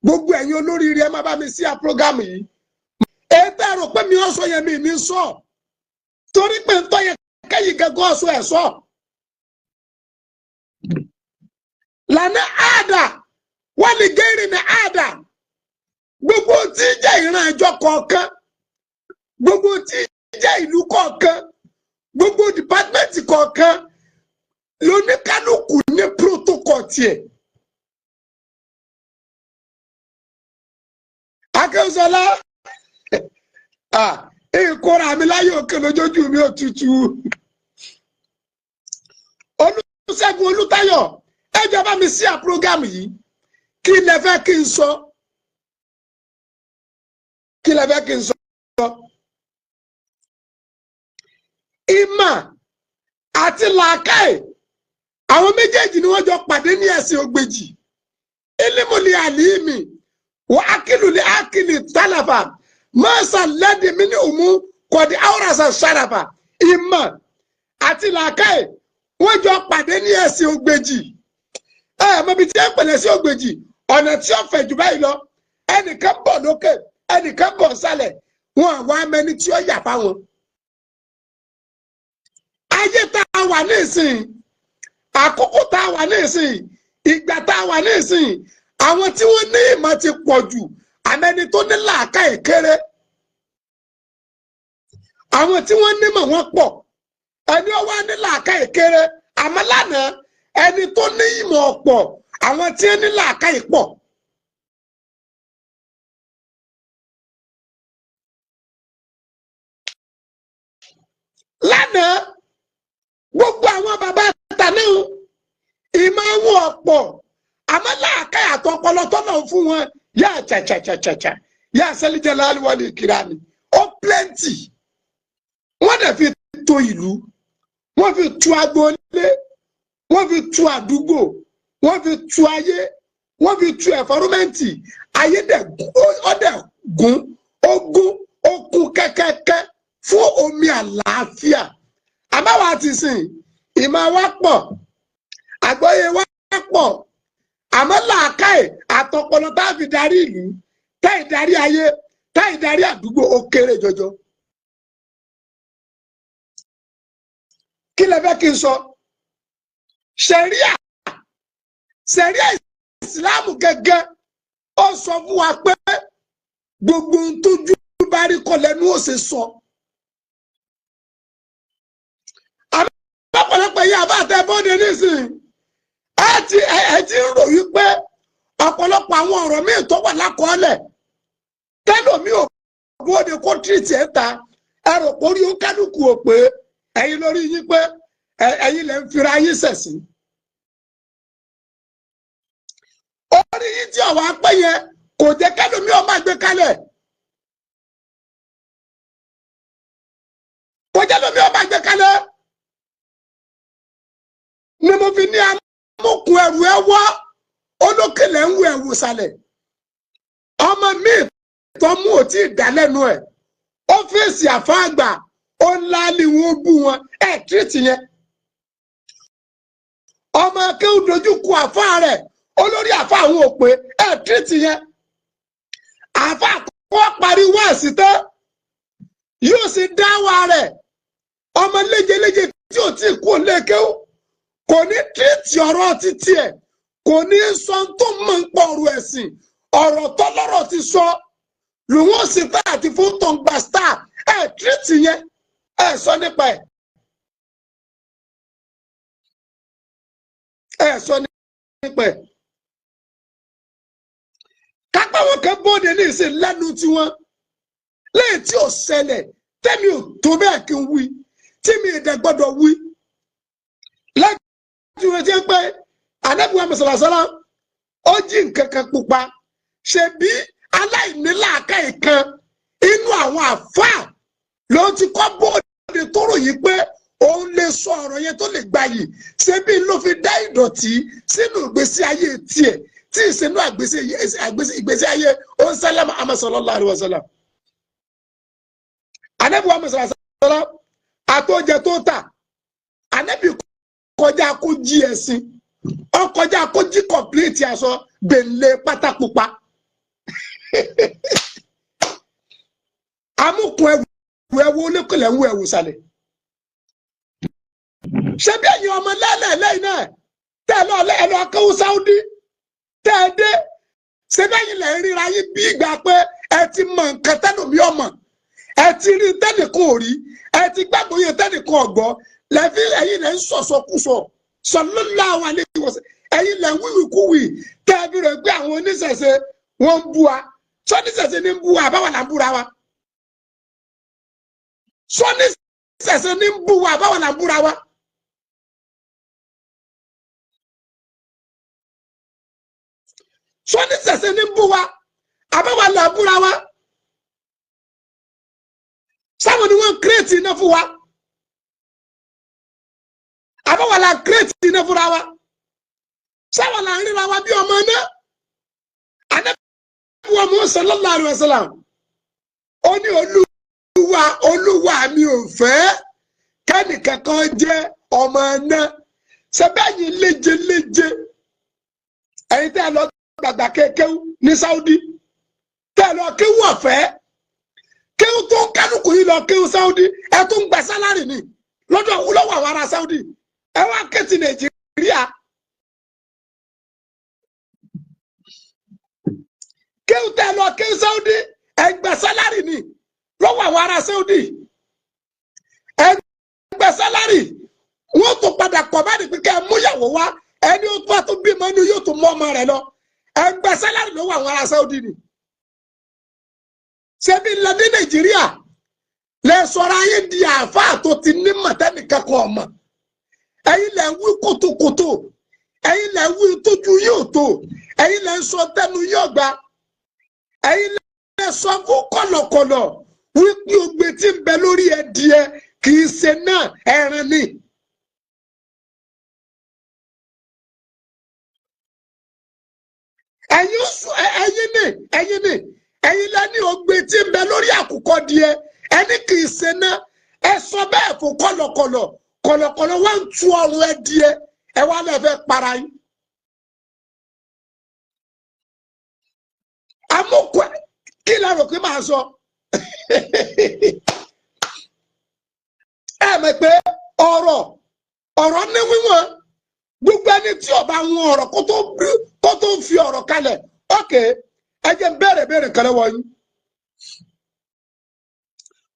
gbogbo ẹ̀yin olóríire ẹ má bá mi sí a program yìí ètò ẹ̀rọ pé mi ọ̀sọ̀ yẹn mi ní sọ torí pé ntọ́ yẹn kẹ́yìn gẹ́gọ́ ọ̀sọ̀ ẹ̀ sọ lànà àdà wọ́n lè gẹ́rì ní àdà gbogbo tí jẹ́ ìran ẹjọ́ kọ̀ọ̀kan gbogbo tí jẹ́ ìlú kọ̀ọ̀kan gbogbo dìpátímẹ́ǹtì kọ̀ọ̀kan lóníkálùkù ní protocol tiẹ̀. Akẹ́sọ̀lá ìkóra mi láyé òkè lójójú mi òtútù Olúṣẹ́gun Olútáyọ̀ ẹ jọ̀ọ́ bá mi sí à program yìí kí lẹ fẹ́ kí n sọ kí lẹ fẹ́ kí n sọ ìmọ̀ àti làákàyè àwọn méjèèjì ni wọ́n jọ pàdé ní ẹ̀sìn ògbèjì ilimuli alimi wa akiluli akili talafa masa lẹ́dí mi ní òmù kọ̀dí áwòrán ṣàràfà ìmọ̀ àti làákàyè wọ́n jọ pàdé ní ẹ̀sìn ògbèjì mọ̀bí tí ẹ pẹ̀lẹ́ sí ògbèjì ọ̀nà tí ó fẹ̀ jù báyìí lọ ẹnìkan bọ̀ lókè ẹnìkan bọ̀ sálẹ̀ wọn àwọn amẹni tí ó yà fáwọn. Ayé tá a wà nísìn àkókò tá a wà nísìn ìgbà tá a wà nísìn àwọn tí wọ́n ní ìmọ̀ ti pọ̀ jù àmẹ́ni tó ní làákàyè kéré àwọn tí wọ́n ní ìmọ̀ wọ́n pọ̀ ẹni ó wà ní làákàyè kéré àmọ́ lánàá ẹni tó ní ìmọ̀ ọ̀pọ̀ àwọn tí wọ́n ní làákàyè pọ̀. Lánàá gbogbo àwọn bàbá tàná ìmọ̀ wọn ọ̀pọ̀ àmọ́ làákàyè àtọpọlọ tọ́nà fún wọn yá chàchàchàchà yá sẹ́líjẹ́ láàlúwọ̀lì ìkìrànì ó plenty wọ́n dẹ̀ fi to ìlú wọ́n fi tu agboolé wọ́n fi tu àdúgbò wọ́n fi tu ayé wọ́n fi tu ẹ̀fọ́rúmẹ́ǹtì ayé dẹ̀ gún ogún okun kẹ́kẹ́kẹ́ fún omi àlàáfíà àbáwá ti sìn ìmọ̀ wa pọ̀ àgbọ́yé wa pọ̀ àmọ́ làákàyè àtọpọlọ tá a fi darí ìlú tá ìdarí ayé tá ìdarí àdúgbò ó kéré jọjọ. Kí lẹ fẹ́ kí n sọ ṣẹ̀ríà ìsìláàmù gẹ́gẹ́ ó sọ fún wa pé gbogbo ohun tójú bá rí kọ́ lẹ́nu ó ṣe sọ. Ọ̀pọ̀lọpọ̀ yìí àbá àtẹ bóde nísìnyí ẹ ti ń rò wípé ọ̀pọ̀lọpọ̀ àwọn ọ̀rọ̀ míì tó wà lákọọ́lẹ̀ tẹ́lòmí ò bóde kó tìrìtì ẹ̀ ta ẹ̀rọ kórí ó kálukú ò pé ẹ̀yin lórí yín pé ẹ̀yin lè ń fira yín sẹ̀sìn. Orí yín tí ọ̀wá pẹ́ yẹn kò jẹ́ kẹ́lòmí ó máa gbé kalẹ̀. Kò jẹ́ lómi ó máa gbé kalẹ̀. Ni mo fi ní amókun ẹrù ẹ wọ́ olókèlè ń wo ẹ̀wù sàlẹ̀. Ọmọ mi tó mú òtí ìdálẹ́nu ẹ̀ ó fèsì àfáàgbà ó ńlá ni wọ́n bú wọn tírìtì yẹn. Ọmọ akéwù dojú kọ àfáà rẹ̀ olórí àfáà àwọn òpè tírìtì yẹn. Àfáà kọ́ pariwo àsìtẹ́ yóò sì dáwà rẹ̀ ọmọ léjeléje tí ò tí kú lékéwù kò ní tírìtì ọ̀rọ̀ títí ẹ̀ kò ní sọ tó mọ̀ ń pọ̀ ọ̀rọ̀ ẹ̀sìn ọ̀rọ̀ tọ́lọ́rọ̀ ti sọ lòun ó sì fẹ́ àti fún tọ̀ǹgbà star tírìtì yẹn sọ nípa sọ nípa kápá wọn kan bóde ní ìsìn lẹ́nu tiwọn lẹ́yìn tí ò ṣẹlẹ̀ tẹ́mi ò tó bẹ́ẹ̀ kí n wí tí mi ì dẹ̀ gbọ́dọ̀ wí lẹ́yìn tí wọ́n ti ń pẹ́ anábìwá mọ̀sálásálá ó jí nǹkan kan pupa ṣebí aláìníláàkàyè kan inú àwọn àfáà ló ti kọ́ bóde tó ròyìn pé òun lè sọ ọ̀rọ̀ yẹn tó lè gbà yìí ṣebí ló fi dá ìdọ̀tí sínú ìgbésí ayé tiẹ̀ tí ìsinú ìgbésí ayé ó ń sálámà sallallahu alaihi wasallam. Ànábì wa mọ̀sálásálá àtọ́jẹ tó tà ànábì kọjá kó jí ẹ̀sìn ó kọjá kó jí kọ̀pìlìtì aṣọ gbèlè pátápupa amúkun ẹwù olókèlè ń wọ ẹwù sàlẹ̀ ṣé bí ẹ̀yin ọmọ lẹ́lẹ́lẹ́yìn náà tẹ́ ẹ lọ kéwú Saudi tẹ́ ẹ dé ṣé bẹ́yìn lẹ́ ń ríra yín bí ìgbà pé ẹ ti mọ nǹkan tẹ́lòmí ọmọ ẹ ti rí tẹ́nìkan ò rí ẹ ti gbàgbọ́ yẹn tẹ́nìkan ọ̀gbọ́ lẹ́fí ẹ̀yin lẹ́ ń sọ̀sọ̀kúsọ̀ sallallahu alaihi wasallam ẹ̀yin lẹ́ ń wíwìkúwì tẹ́ ẹ bí rẹ̀ pé àwọn oníṣẹ̀ṣe wọ́n ń bú wa sọ́níṣẹ̀ṣe ní ń bú wa àbáwọ̀ là ń búra wa sọ́níṣẹ̀ṣe ní ń bú wa àbáwọ̀ là ń búra wa. sọ́níṣẹ̀ṣe ní ń bú wa àbáwọ̀ là ń búra wa. sáwọn ni wọ́n ń kírètì iná fún wa àbáwọ̀ là ń kírètì iná fúnra wa sáwọn là ń ríra wa bí ọmọ náà anábíwọ̀ mọ́ sallallahu alaihi wasallam ó ní olúwa mi ò fẹ́ kẹ́nìkankan jẹ́ ọmọ náà sẹ́bẹ̀yìn léjeléje ẹ̀yin tẹ́ ẹ lọ gbàgbà kékeré ní Saudi tẹ́ ẹ lọ kéwú ọ̀fẹ́ kéwú tó ń kálukú yìí lọ kéwú Saudi ẹ tún gba sálárì ni lọ́dọ̀ lọ́wọ́ àwọn ará Saudi ẹ wá kẹ́tì Nàìjíríà kéwú tẹ́ ẹ lọ kéwú Saudi ẹ gba sálárì ni lọ́wọ́ àwọn ará Saudi ẹ gba sálárì wọ́n tún padà kọ̀ bá ní pípẹ́ múyàwó wá ẹni ó tó bímọ inú yóò tún mọ́ ọmọ rẹ̀ lọ ẹ gba sálárì lọ́wọ́ àwọn ará Saudi ni ṣebí ńlá ní Nàìjíríà lẹ sọ̀rọ̀ ayé di àáfàá tó ti ní mọ̀tẹ́nìkan kan ọmọ ẹ̀yin lẹ wí kótókótó ẹ̀yin lẹ wí tójú yóò tó ẹ̀yin lẹ sọ tẹnu yóò gba ẹ̀yin lẹ sọ fún kọ̀lọ̀kọ̀lọ̀ wípé ogbe tí ń bẹ lórí ẹdìẹ kì í ṣe náà ẹran ni. ẹ̀yin lẹ ní ogbe tí ń bẹ lórí àkùkọ díẹ̀ ẹni kì í ṣe náà ẹ sọ bẹ́ẹ̀ fún kọ̀lọ̀kọ̀lọ̀ kọ̀lọ̀kọ̀lọ̀ wá ń tu ọrùn ẹdìẹ ẹ wá lẹ fẹ́ para yín. amúkọ kí lẹ rò pé máa sọ ẹ mọ̀ pé ọ̀rọ̀ ní wíwọ̀n gbogbo ẹni tí ó bá wọn ọ̀rọ̀ kó tó fi ọ̀rọ̀ kalẹ̀ ókè ẹ jẹ́ bẹ̀rẹ̀ kan lọ́wọ́ yín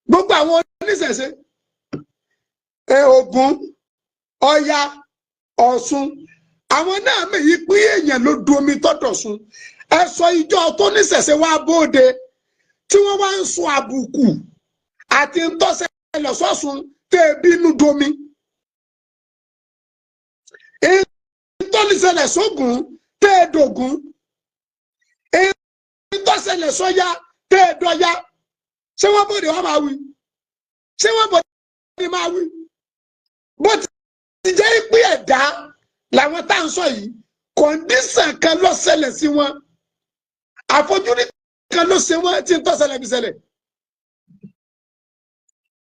gbogbo àwọn oníṣẹ̀ṣe Ògún Ọya Ọ̀ṣun àwọn náà mèyí pé èèyàn ló du omi tọ́dọ̀ sun ẹ sọ ìjọ tó níṣẹ̀ṣe wá bóde tí wọ́n wá ń sọ àbùkù àti ntọ́sẹ̀ lọ́sọ̀sùn tẹ́ bínú domi ìtọ́nisẹ̀lẹ̀ sógun tẹ́ dògún ìtọ́sẹ̀lẹ̀ sọ́yá tẹ́ dọ́yá ṣé wọ́n bóde wọ́n máa wí ṣé wọ́n bóde máa wí bó ti jẹ́ pé ẹ̀dá làwọn tá à ń sọ yìí kọ̀ǹdíṣàn kan ló ṣẹlẹ̀ sí wọn àfojúrí kan ló ṣe wọn tí ń tọ́sẹ̀lẹ̀ bí ṣẹlẹ̀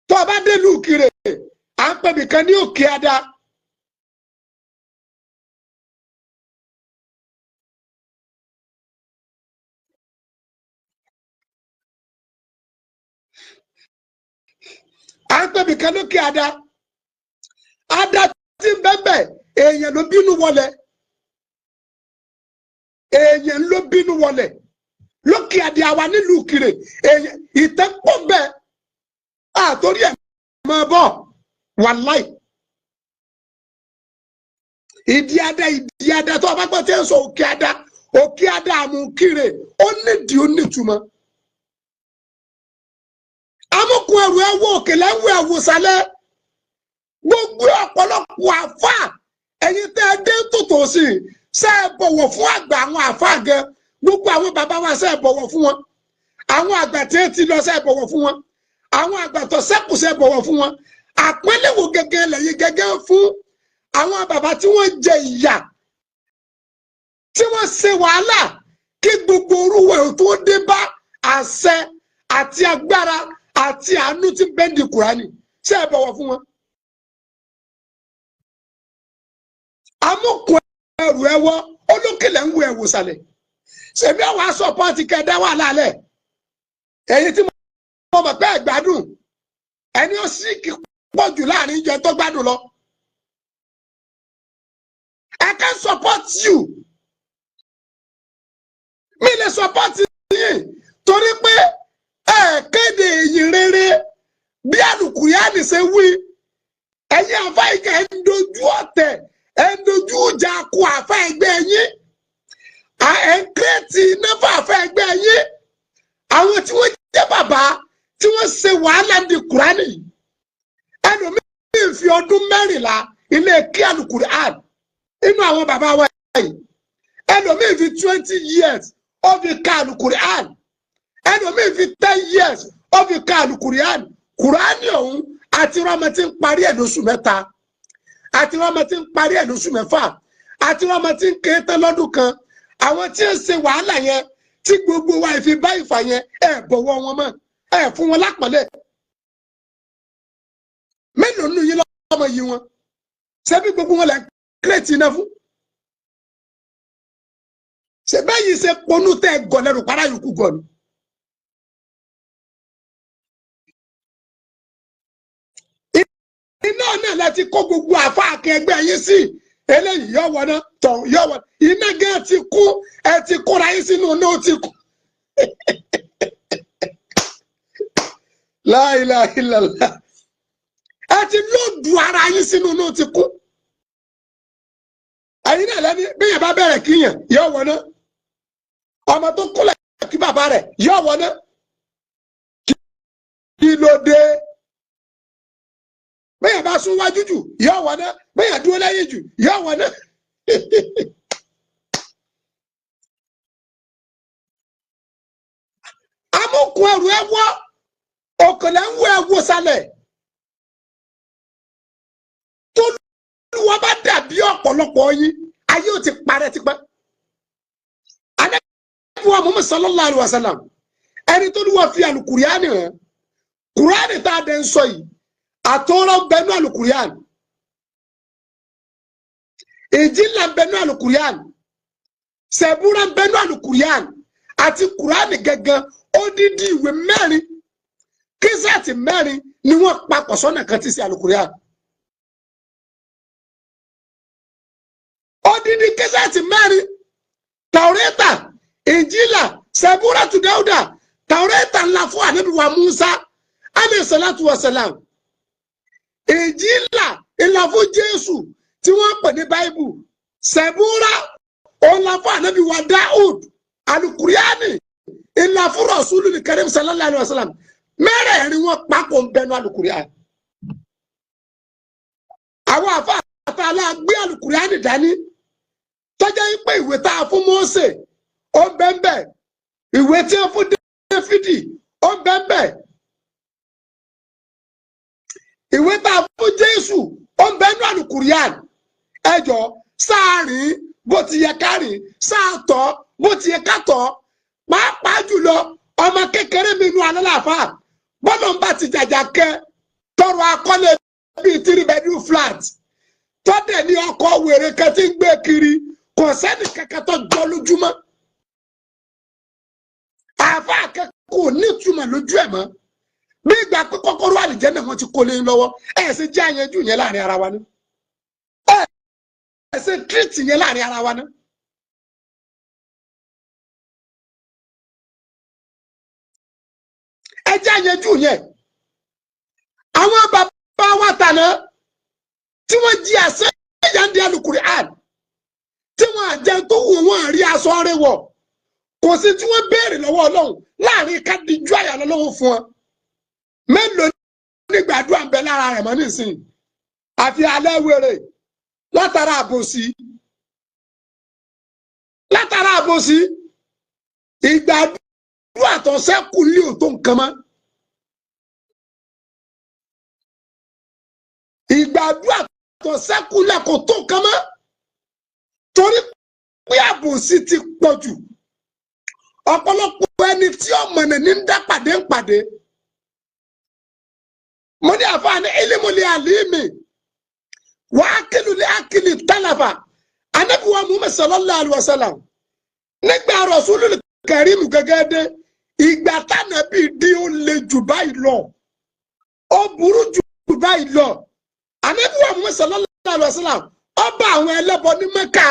tó o bá délùú kiri à ń pè nìkan ní òkè ada à ń pè nìkan lókè ada ada tí ń bẹ́ẹ̀ èèyàn ló bínú wọlé èèyàn ló bínú wọlé lókè adé àwa nílùú kiri èèyàn ìtẹ́pọ̀ bẹ́ẹ̀ àtòrí ẹ̀ máa bọ̀ wàláì ìdí adá tó o bá gbọ́ tí ń sọ òkè adá àmúkiri ó nídìí ó nítumọ̀ amúkun ẹrù ẹwọ òkèlè ẹwọ ẹwùsàlẹ̀ gbogbo ọ̀pọ̀lọpọ̀ àfà ẹ̀yin tẹ́ ẹ dé tòtò sí i ṣe é bọ̀wọ̀ fún àgbà àwọn àfà gan gbogbo àwọn bàbá wa ṣe é bọ̀wọ̀ fún wọn àwọn àgbà tí ti lọ ṣe é bọ̀wọ̀ fún wọn àwọn àgbà tó ṣẹ́kù ṣe é bọ̀wọ̀ fún wọn àpẹẹlẹwò gẹ́gẹ́ lẹ́yìn gẹ́gẹ́ fún àwọn bàbá tí wọ́n jẹ ìyà tí wọ́n ṣe wàhálà kí gbogbo orúwẹ tó dé bá àṣẹ àti agbára àti àánú tí bẹ́ndì Kùránì ṣe é bọ̀wọ̀ fún wọn. amúkun ẹrù ẹwọ olókèlè ń wo ẹwò sàlẹ̀ ṣebí ó wá support kẹdá wà lálẹ́ èyí tí mo mọ̀ pé gbádùn ẹni ó sì kí pọ̀ jù láàrin ìjọ tó gbádùn lọ. I can support you. Mi lè support yín torí pé kéde èyí rere bí Al-Qur'ani ṣe wí ẹ̀yin àfá ìkà ẹ̀ ń dojú ọ̀tẹ̀ ẹ̀ ń dojú ìjà kọ àfá ẹgbẹ́ yín ẹ̀ ń kírètì iná fún àfá ẹgbẹ́ yín àwọn tí wọ́n jẹ́ bàbá tí wọ́n ṣe wàhálà di Kùránì ẹlòmíì fi ọdún 14 ilé kí Al-Qur'ani inú àwọn bàbá wa yìí ẹlòmíì fi 20 years ó fi ka Al-Qur'ani ẹlòmíì fi 10 years ó fi ka Al-Qur'ani Kùránì ọ̀hún àti rọ́mọ tí ń parí ẹ̀ lóṣù 3 àti rọ́mọ tí ń parí ẹ̀ lóṣù 6 àti rọ́mọ tí ń ké tán lọ́dún kan àwọn tí ń ṣe wàhálà yẹn tí gbogbo wa ìfi bá ìfà yẹn ẹ̀ bọ̀wọ̀ wọn mọ́ ẹ̀ fún wọn lápọ̀lẹ̀ mélòó nù yín lọ́mọ yìí wọn ṣebí gbogbo wọn lẹ́ kírètì iná fún ṣe báyìí ṣe ponú tẹ gọlẹrù para yòókù gọlù iná náà láti kó gbogbo àfa akẹgbẹ́ yín sí eléyìí yọ wọná tọ yọ wọná iná gẹ ti kú ẹ ti kóra yín sínú náà ti kú la ilaha illallah ẹ ti lóòdù ara yín sínú náà ti kú. Ẹ̀yin náà lẹ́ni bí yẹn bá bẹ̀rẹ̀ kíyàn yọ wọná ọmọ tó kúlẹ̀ kí bàbá rẹ̀ yọ wọná kí ló dé bí yẹn bá sún wájú jù yọ wọná bí yẹn dúró lẹ́yìn jù yọ wọná. amúkùn ẹrù ẹ wọ òkèlè ń wọ ẹwọ sálẹ̀ tó wọ́n bá dàbí ọ̀pọ̀lọpọ̀ yín ayé ò ti parẹ́ tipẹ́. Ànábì wa Muhammad sallallahu alaihi wasallam ẹni tó ní wọ́n fi Al-Qur'ani hàn Kùránì tá a dẹ̀ ń sọ yìí àtọ́rọ̀ bẹnu Al-Qur'ani Ìnjílà bẹnu Al-Qur'ani Sẹ̀búrà bẹnu Al-Qur'ani àti Kùránì gẹ́gẹ́ odidi ìwé 4 kíṣẹ́ẹ̀tì 4 ni wọ́n papọ̀ sọ́nà kan tí sí Al-Qur'ani. Odidi kíṣẹ́ẹ̀tì 4 Taureta Injila Sẹ̀búrà tu Dáúdà Taureta ńlá fún Ànábì wa Musa alayhi salatu wa salam Injila ńlá fún Jésù tí wọ́n pè ní Báíbù Sẹ̀búrà ńlá fún Ànábì wa Dáúd Al-Qur'ani ńlá fún Rasulul Karim sallallahu alaihi wasallam mẹ́rẹ̀ẹ̀rin wọn papọ̀ ń bẹnu Al-Qur'ani. Àwọn àfáàlà gbé Al-Qur'ani dání tọ́jà yìí pé ìwé tá a fún Mósè ó ń bẹ́ẹ̀ ìwé tí a fún Dáfídì ó ń bẹ́ẹ̀ ìwé tá a fún Jésù ó ń bẹ́ẹ̀ nú Al-Qur'ani ẹjọ́ sáàrin bó ti yẹ kárìn sáàtọ̀ bó ti yẹ kátọ̀ pàápàá jùlọ ọmọ kékeré mi nú alálàáfà bọ́lọ̀ ń bá ti jàjà kẹ́ tọrọ akọ́lé bíi 3-bedroom flat tọ́dẹ̀ ní ọkọ̀ wèrè kan tí ń gbé kiri kò sẹ́ni kankan tó jọ lójúmọ́ àfa akẹ́kọ̀ọ́ nítumọ̀ lójú ẹ̀ mọ́ bí ìgbà pé kọ́kọ́rọ́ àlìjẹ́nà wọn ti kó lé lọ́wọ́ ẹ̀ ṣe jẹ́ àyànjú yẹn láàrin ara wa ní ẹ̀ ṣe tírìtì yẹn láàrin ara wa ní. ẹ jẹ́ àyànjú yẹn àwọn bàbá wa tàná tí wọ́n jí àṣẹ ìyáǹdí Al-Qur'ani tí wọ́n àjẹ tó wù wọ́n rí aṣọ rẹ̀ wọ̀ kò sí tí wọ́n béèrè lọ́wọ́ Ọlọ́run láàrin kádìjú àyà lọ́wọ́ fún wọn mélòó nígbàdúrà ń bẹ lára rẹ̀ mọ́ nísìnyí àfi alẹ́ wèrè látara àbòsí ìgbàdúrà tó sẹ́kù lé òtó nǹkan mọ́ ìgbàdúrà tó sẹ́kù lẹ́kọ̀ọ́ tó nǹkan mọ́ torí pé àbòsí ti pọ̀ jù ọ̀pọ̀lọpọ̀ ẹni tí ọmọ náà ní ń dá pàdé ń pàdé mo ní àfààní ilimuli alimi wà á kìlù lé àkìlì tálàfà Ànábì wa Muhammad sallallahu alaihi wasallam nígbà Rasulul Karim gẹ́gẹ́ dé ìgbà tánàbí dí ó le jù báyìí lọ ó burú jù báyìí lọ Ànábì wa Muhammad sallallahu alaihi wasallam ọba àwọn ẹlẹ́bọ ní Mẹ́kà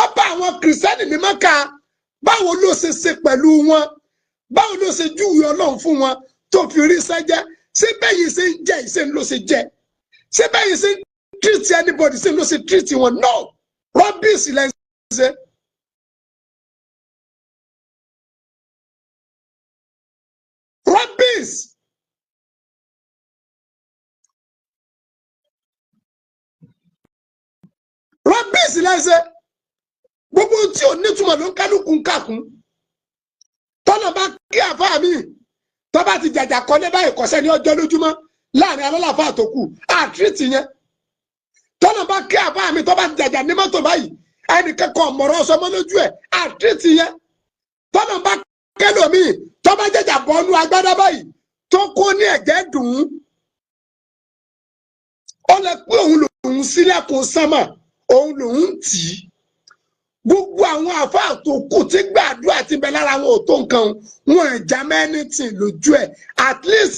ọba àwọn kìrìsìtẹ́nì ní Mẹ́kà báwo ló ṣe ṣe pẹ̀lú wọn báwo ló ṣe júwe Ọlọ́run fún wọn tó fi rí sẹ́jẹ́ ṣé bẹ́yìí ṣe ń jẹ́ ìṣe ló ṣe jẹ́ ṣé bẹ́yìí ṣe ń treat anybody ṣe ló ṣe treat wọn no rubbish lẹ́yìn ṣe. Rubbish. Rubbish lẹ́sẹ̀ gbogbo tí ò nítumọ̀ ló ń kálukú ń kàkún tọ́nà bá kí àfáà mi tó bá ti jàjà kọ́ ní báyìí kọ́sẹ́ ní ọjọ́ lójúmọ́ láàrin alálàfà àtòkù àtúrìtì yẹn tọ́nà bá kí àfáà mi tó bá ti jàjà ní mọ́tò báyìí ẹnì kẹ́kọ̀ọ́ mọ̀rọ̀ ọ̀sọ́mọ́ lójú ẹ̀ àtúrìtì yẹn tọ́nà bá kẹ́lòmíì tó bá jàjà bọ́ọ̀nù agbádá báyìí tó kó ní ẹ̀gẹ́ dùn ún ó lè pé òun lòun sílẹ̀kùn sánmà òun lòun tì í gbogbo àwọn àfáà tó kù tí gbàdúrà ti bẹ lára wọn ò tó nǹkan wọn ẹja mẹ́nìtì lójú ẹ̀ at least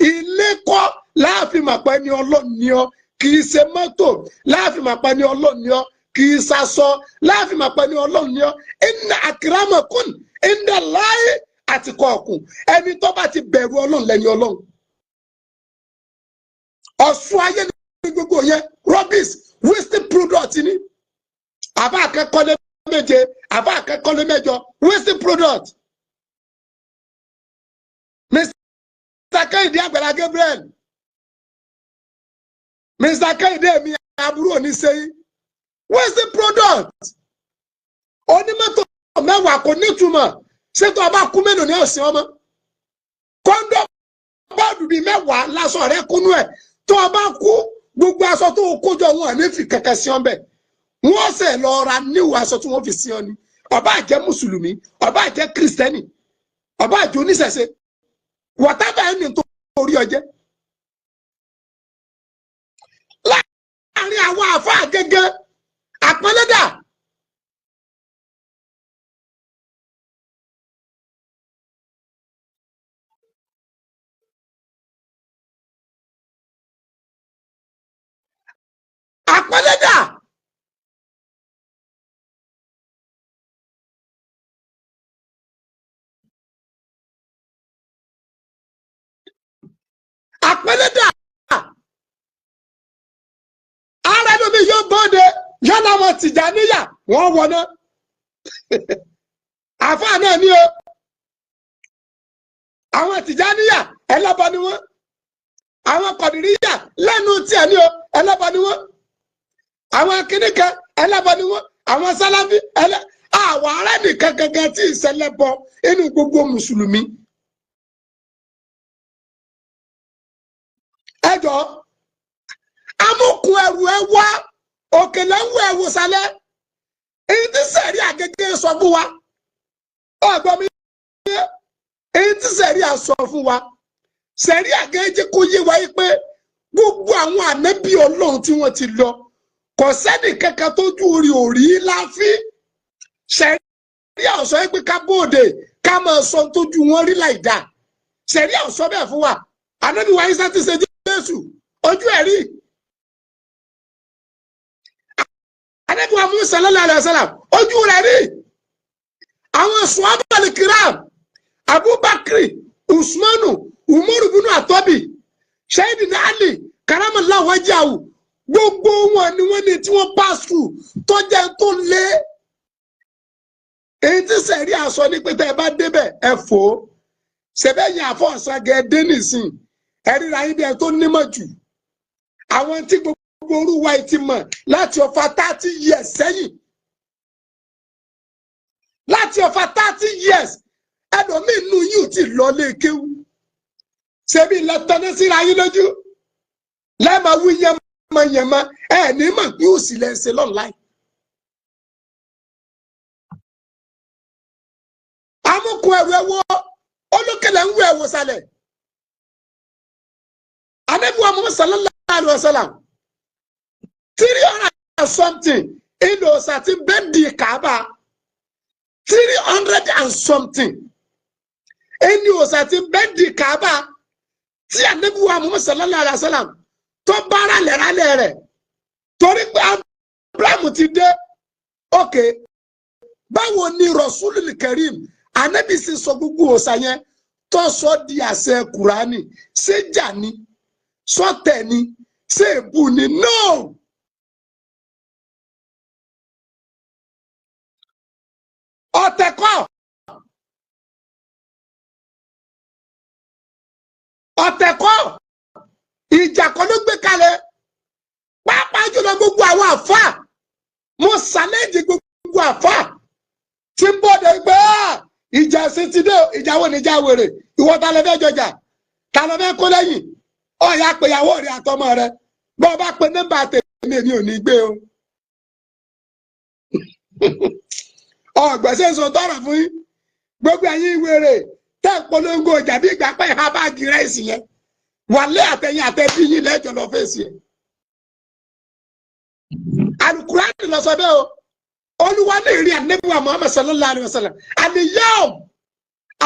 ilé kọ́ láàfin màpá ni Ọlọ́run ni ọ́ kì í ṣe mọ́tò láàfin màpá ni Ọlọ́run ni ọ́ kì í ṣaṣọ láàfin màpá ni Ọlọ́run ni ọ́ inna akramakum inda Allahi atqakum ẹni tó bá ti bẹ̀rù Ọlọ́run lẹ́ni Ọlọ́run ọ̀ṣun ayé ní gbogbo yẹn rubbish wasting product ni àbá akẹ́kọ̀ọ́ lé méje àbá akẹ́kọ̀ọ́ lé mẹ́jọ wasting product Mr. Kehinde Agbala Gabriel Mr. Kehinde mi àbúrò ní sẹ́yìn wasting product onímọ́tò mẹ́wàá kò nítumọ̀ ṣètò ọba kú mélòó ní ọ̀sìn ọmọ kọ́ńdọ̀ bọ́ọ̀dù bíi mẹ́wàá lásán rẹ̀ kúnú ẹ̀ tó ọba kú gbogbo aṣọ tó kójọ wọn ní fi kẹ̀kẹ́ sí ọ bẹ́ẹ̀ wọ́n ṣe lọ ra níwò aṣọ tí wọ́n fi sí ọ ni ọba àjẹ́ mùsùlùmí ọba àjẹ́ kìrìsìtẹ́nì ọba àjẹ́ oníṣẹ̀ṣe whatever ẹni tó orí ọjẹ́ láàrin àwọn àfáà gẹ́gẹ́ àpọ́nlẹ́dà àpọ́nlẹ́dà àpẹlẹdà ara ẹlòmí yóò bọ́ọ̀dẹ yálà wọn Tìjàníyà wọn wọná àfáà náà ní o àwọn Tìjàníyà ẹlẹ́bọ ni wọn àwọn Kọ̀dìríyà lẹ́nu tiẹ̀ ní o ẹlẹ́bọ ni wọn àwọn akínníkan ẹlẹ́bọ ni wọn àwọn Sàláfì àwọn ará nìkan gangan tí ìṣẹlẹbọ inú gbogbo mùsùlùmí. ẹjọ amúkun ẹrù ẹ wá òkèlè ń wọ ẹwù sálẹ èyí tí sẹrí àgẹgẹ sọ fún wa ọgbọ́n mi èyí tí sẹrí àsọ fún wa sẹrí àgẹgẹ kó yé wa yìí pé gbogbo àwọn ànábì Ọlọ́run tí wọ́n ti lọ kò sẹ́ni kankan tó ju orí òrí láfi sẹrí àsọ yìí pé ká bóde ká máa sọ tó ju wọn rí láì dá sẹrí àsọ bẹ́ẹ̀ fún wa ànábì wa Ìsá ti ṣe Jésù ojú ẹ̀rí Ànábì wa Muhammad sallallahu alaihi wasallam ojú rẹ̀ rí àwọn sùhábàlì kiram Abubakar Usmanu Umaru bunu Atobi Sayyidina Ali karamallahu wajhahu gbogbo wọn ni wọ́n ní tí wọ́n pass through tó jẹ́ tó lé èyí tí sẹ̀rí àsọ ní pé tẹ́ ẹ bá débẹ̀ ẹ fò ó ṣẹ̀bẹ̀yìn àfọ̀ṣàgẹ̀ dé nìsín ẹ̀ríra yín bí ẹ tó nímọ̀ jù àwọn tí gbogbo orúwa ti mọ̀ láti ọ̀fà 30 years sẹ́yìn láti ọ̀fà 30 years ẹlòmíín nù yìí ti lọ lé kéwú ṣebí lẹ́tọ́nẹ́ síra yín lójú lẹ́ẹ̀ma wí yẹmọ ẹ̀ ní mọ̀ pé ó sì lẹ́ ṣe lọ́nláì. amúkun ẹ̀rù ẹ̀wọ̀ olókèlè ń wọ ẹ̀wọ̀ sálẹ̀. Ànábì wa Muhammad sallallahu alaihi wasallam 300 and something ìlò sàtì bẹ́ẹ̀dì Kaaba 300 and something. Ẹni òsà ti bẹ́ẹ̀dì Kaaba tí Ànábì wa Muhammad sallallahu alaihi wasallam tó bára lẹ́rálẹ̀ rẹ̀ torí pé Abraham ti dé. Okay, báwo ni Rasulul Karim Ànábì sì sọ gbogbo òsà yẹn tó sọ di àṣẹ Kùránì ṣé jà ni sọtẹ̀ ni ṣé èbú ni no. Ọ̀tẹ̀kọ́ ìjà kan ló gbé kalẹ̀ pàápàá jùlọ gbogbo àwọn àfà mo ṣàlẹ́jì gbogbo àfà tí ń bọ̀dẹ̀ gbé ìjà sí ti dé ìjà wo ni ìjà wèrè ìwọ ta ló fẹ́ jọjà ta ló fẹ́ kó lẹ́yìn ọ̀ya péyàwó rẹ̀ àtọmọ rẹ̀ bọ́ ọ bá pe nọ́mbà tèmi èmi ò ní gbé o. Ọ̀gbẹ́sẹ̀ sọ tọrọ fún yín gbogbo ẹ̀yin wèrè tẹ́ ń polongo ìjà bí ìgbà pẹ́ ìhà bá gírẹ́ ìsì yẹn wàlẹ́ àtẹ̀yìn àtẹ̀bí yín lẹ́jọ́ lọ fèsì ẹ̀. Al-Qur'an lọ sọ bẹ́ẹ̀ o Olúwa ní ìrìn Ànábì wa Muhammad sallallahu alaihi wasallam al-yawm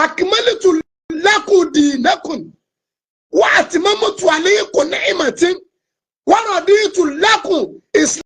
akmaltu lakum dinakum wa atmamtu alaykum ni'mati wa raditu lakum Islam.